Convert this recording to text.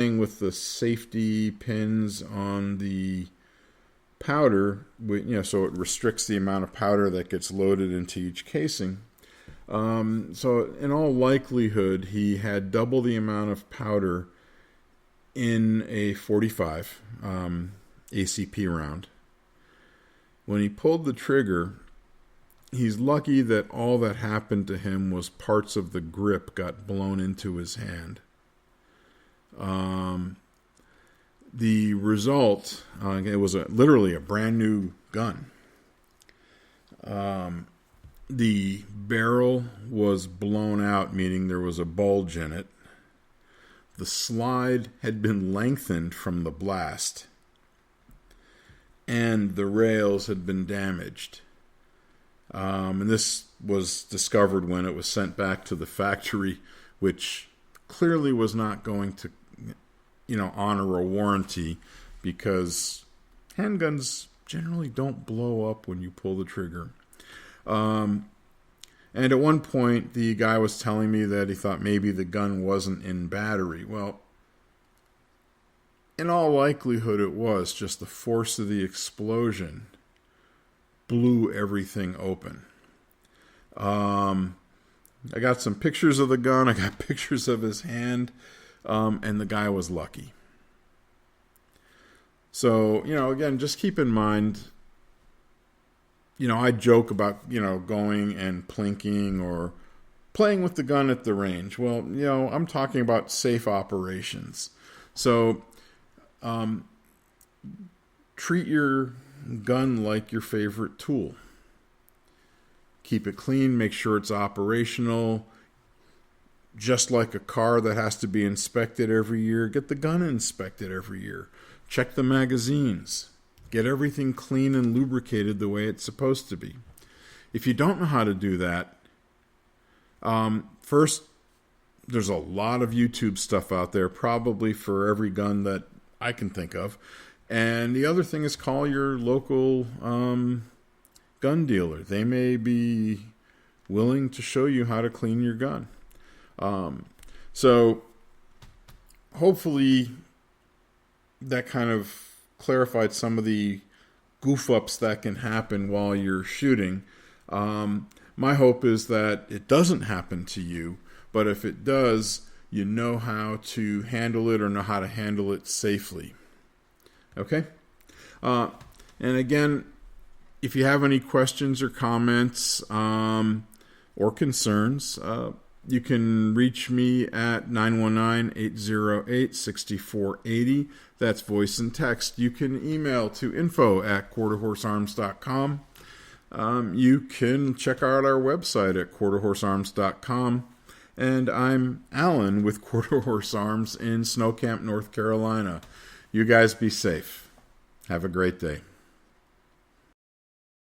with the safety pins on the powder, so it restricts the amount of powder that gets loaded into each casing. So in all likelihood, he had double the amount of powder in a 45 ACP round. When he pulled the trigger, he's lucky that all that happened to him was parts of the grip got blown into his hand. The result, it was literally a brand new gun. The barrel was blown out, meaning there was a bulge in it. The slide had been lengthened from the blast, and the rails had been damaged. And this was discovered when it was sent back to the factory, which clearly was not going to, honor a warranty, because handguns generally don't blow up when you pull the trigger. And at one point, the guy was telling me that he thought maybe the gun wasn't in battery. Well, in all likelihood, it was. Just the force of the explosion blew everything open. I got some pictures of the gun. I got pictures of his hand. And the guy was lucky. So, again, just keep in mind, I joke about, going and plinking or playing with the gun at the range. Well, I'm talking about safe operations. So, treat your gun like your favorite tool. Keep it clean, make sure it's operational. Just like a car that has to be inspected every year, get the gun inspected every year. Check the magazines. Get everything clean and lubricated the way it's supposed to be. If you don't know how to do that, first, there's a lot of YouTube stuff out there, probably for every gun that I can think of. And the other thing is call your local gun dealer. They may be willing to show you how to clean your gun. So hopefully that kind of clarified some of the goof ups that can happen while you're shooting. My hope is that it doesn't happen to you, but if it does, you know how to handle it or know how to handle it safely. Okay? And again, if you have any questions or comments or concerns, you can reach me at 919-808-6480. That's voice and text. You can email to info@quarterhorsearms.com. You can check out our website at quarterhorsearms.com. And I'm Alan with Quarter Horse Arms in Snow Camp, North Carolina. You guys be safe. Have a great day.